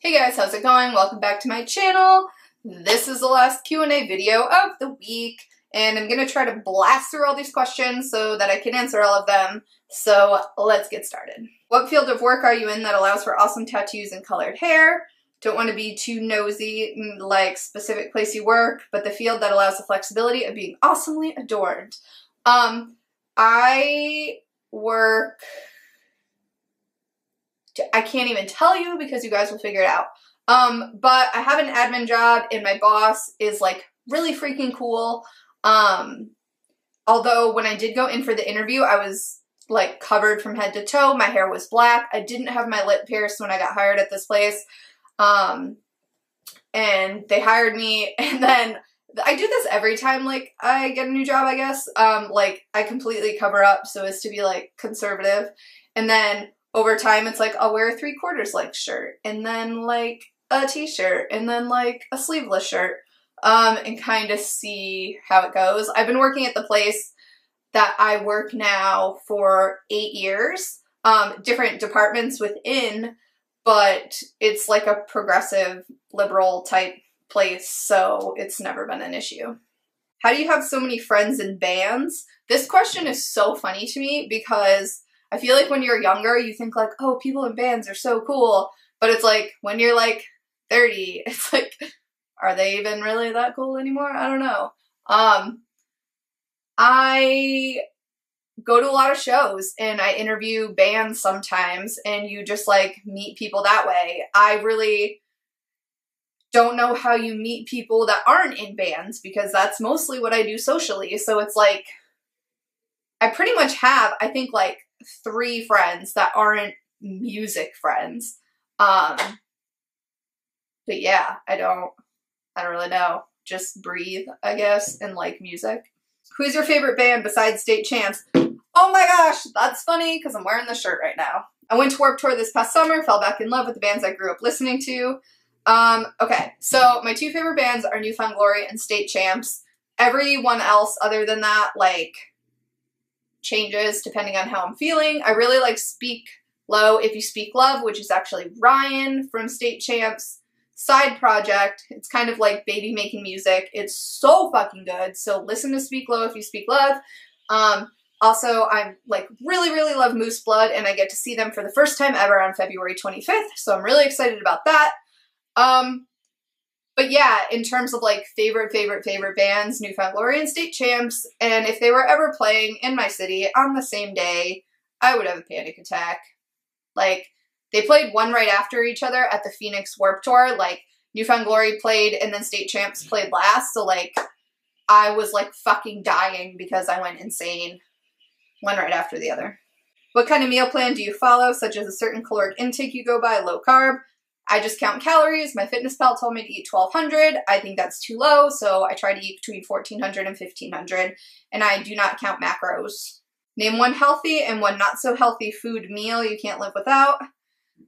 Hey guys, how's it going? Welcome back to my channel. This is the last Q&A video of the week, and I'm going to try to blast through all these questions so that I can answer all of them. So let's get started. What field of work are you in that allows for awesome tattoos and colored hair? Don't want to be too nosy, like specific place you work, but the field that allows the flexibility of being awesomely adorned. I work... I can't even tell you because you guys will figure it out. But I have an admin job and my boss is like really freaking cool. Although when I did go in for the interview, I was like covered from head to toe. My hair was black. I didn't have my lip pierced when I got hired at this place. And they hired me, and then I do this every time like I get a new job, I guess. Like I completely cover up so as to be like conservative. And then over time, it's like, I'll wear a 3/4 length shirt, and then like a t-shirt, and then like a sleeveless shirt, and kind of see how it goes. I've been working at the place that I work now for 8 years, different departments within, but it's like a progressive liberal type place, so it's never been an issue. How do you have so many friends in bands? This question is so funny to me because I feel like when you're younger, you think like, oh, people in bands are so cool. But it's like, when you're like 30, it's like, are they even really that cool anymore? I don't know. I go to a lot of shows and I interview bands sometimes, and you just like meet people that way. I really don't know how you meet people that aren't in bands because that's mostly what I do socially. So it's like, I pretty much have, I think, like 3 friends that aren't music friends. But yeah, I don't really know. Just breathe, I guess, and like music. Who's your favorite band besides State Champs? Oh my gosh, that's funny because I'm wearing this shirt right now. I went to Warped Tour this past summer, fell back in love with the bands I grew up listening to. Okay, so my 2 favorite bands are New Found Glory and State Champs. Everyone else other than that, like, changes depending on how I'm feeling. I really like Speak Low If You Speak Love, which is actually Ryan from State Champs' side project. It's kind of like baby making music. It's so fucking good. So listen to Speak Low If You Speak Love. Also, I like really love Moose Blood, and I get to see them for the first time ever on February 25th. So I'm really excited about that. But yeah, in terms of like favorite bands, New Found Glory and State Champs, and if they were ever playing in my city on the same day, I would have a panic attack. Like, they played one right after each other at the Phoenix Warped Tour. Like, New Found Glory played and then State Champs played last, so like, I was like fucking dying because I went insane one right after the other. What kind of meal plan do you follow, such as a certain caloric intake you go by, low carb? I just count calories. My fitness pal told me to eat 1,200. I think that's too low, so I try to eat between 1,400 and 1,500, and I do not count macros. Name one healthy and one not so healthy food meal you can't live without.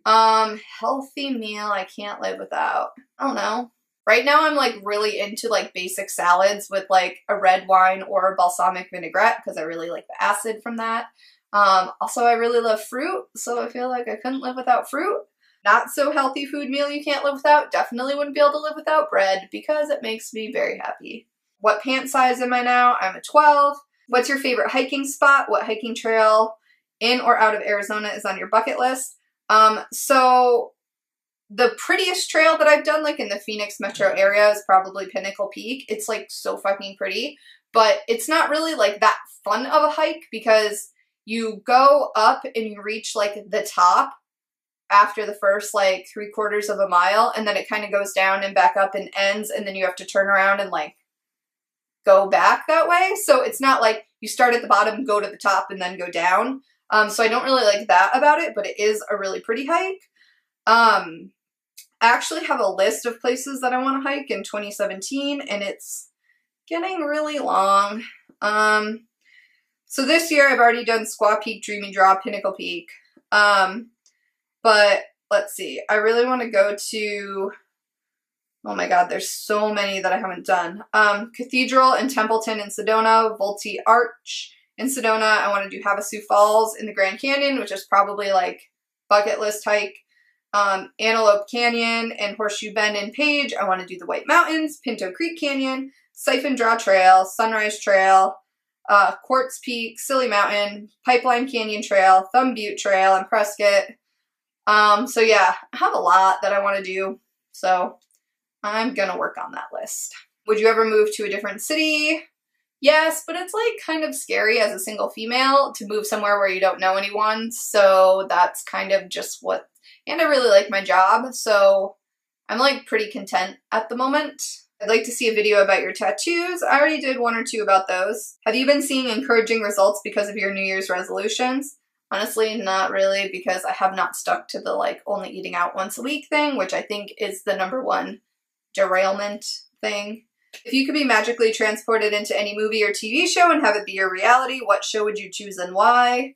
Healthy meal I can't live without. I don't know. Right now I'm like really into like basic salads with like a red wine or a balsamic vinaigrette because I really like the acid from that. Also I really love fruit, so I feel like I couldn't live without fruit. Not so healthy food meal you can't live without. Definitely wouldn't be able to live without bread because it makes me very happy. What pant size am I now? I'm a 12. What's your favorite hiking spot? What hiking trail in or out of Arizona is on your bucket list? So the prettiest trail that I've done like in the Phoenix metro area is probably Pinnacle Peak. It's like so fucking pretty, but it's not really like that fun of a hike because you go up and you reach like the top after the first like 3/4 of a mile, and then it kind of goes down and back up and ends, and then you have to turn around and like go back that way. So it's not like you start at the bottom, go to the top, and then go down. So I don't really like that about it, but it is a really pretty hike. I actually have a list of places that I want to hike in 2017, and it's getting really long. So this year I've already done Squaw Peak, Dreamy Draw, Pinnacle Peak. But let's see, I really want to go to, oh my god, there's so many that I haven't done. Cathedral in Templeton in Sedona, Volti Arch in Sedona. I want to do Havasu Falls in the Grand Canyon, which is probably like bucket list hike. Antelope Canyon and Horseshoe Bend and Page, I want to do the White Mountains, Pinto Creek Canyon, Siphon Draw Trail, Sunrise Trail, Quartz Peak, Silly Mountain, Pipeline Canyon Trail, Thumb Butte Trail, and Prescott. So yeah, I have a lot that I want to do, so I'm gonna work on that list. Would you ever move to a different city? Yes, but it's like kind of scary as a single female to move somewhere where you don't know anyone, so that's kind of just what, and I really like my job, so I'm like pretty content at the moment. I'd like to see a video about your tattoos. I already did one or two about those. Have you been seeing encouraging results because of your New Year's resolutions? Honestly, not really, because I have not stuck to the like only eating out once a week thing, which I think is the #1 derailment thing. If you could be magically transported into any movie or TV show and have it be your reality, what show would you choose and why?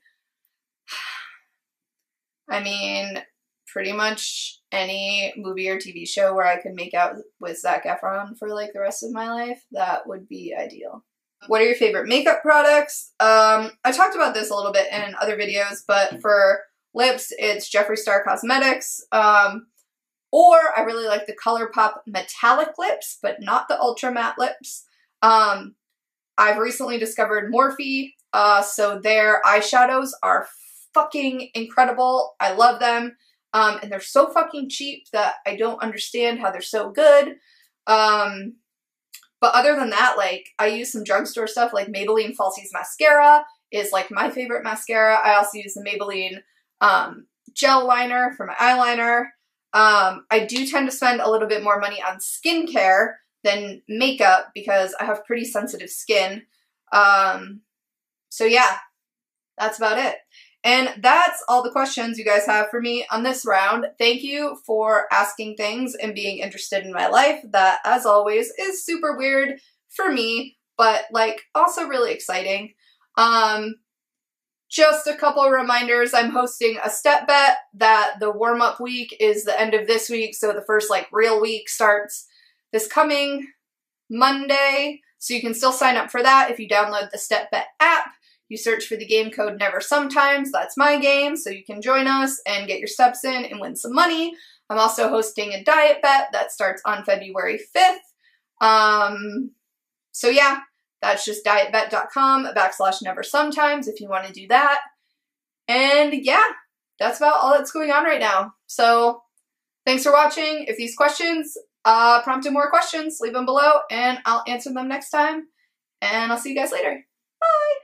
I mean, pretty much any movie or TV show where I could make out with Zac Efron for like the rest of my life, that would be ideal. What are your favorite makeup products? I talked about this a little bit in other videos, but for lips, it's Jeffree Star Cosmetics. Or I really like the ColourPop metallic lips, but not the ultra matte lips. I've recently discovered Morphe, so their eyeshadows are fucking incredible. I love them. And they're so fucking cheap that I don't understand how they're so good. But other than that, like, I use some drugstore stuff, like Maybelline Falsies Mascara is like my favorite mascara. I also use the Maybelline gel liner for my eyeliner. I do tend to spend a little bit more money on skincare than makeup because I have pretty sensitive skin. So yeah, that's about it. And that's all the questions you guys have for me on this round. Thank you for asking things and being interested in my life. That, as always, is super weird for me, but like also really exciting. Just a couple of reminders. I'm hosting a step bet that the warm-up week is the end of this week, so the first like real week starts this coming Monday. So you can still sign up for that if you download the Step Bet app. You search for the game code Never Sometimes. That's my game, so you can join us and get your steps in and win some money. I'm also hosting a diet bet that starts on February 5th. So yeah, that's just dietbet.com/neversometimes if you want to do that. And yeah, that's about all that's going on right now. So thanks for watching. If these questions prompted more questions, leave them below and I'll answer them next time. And I'll see you guys later. Bye!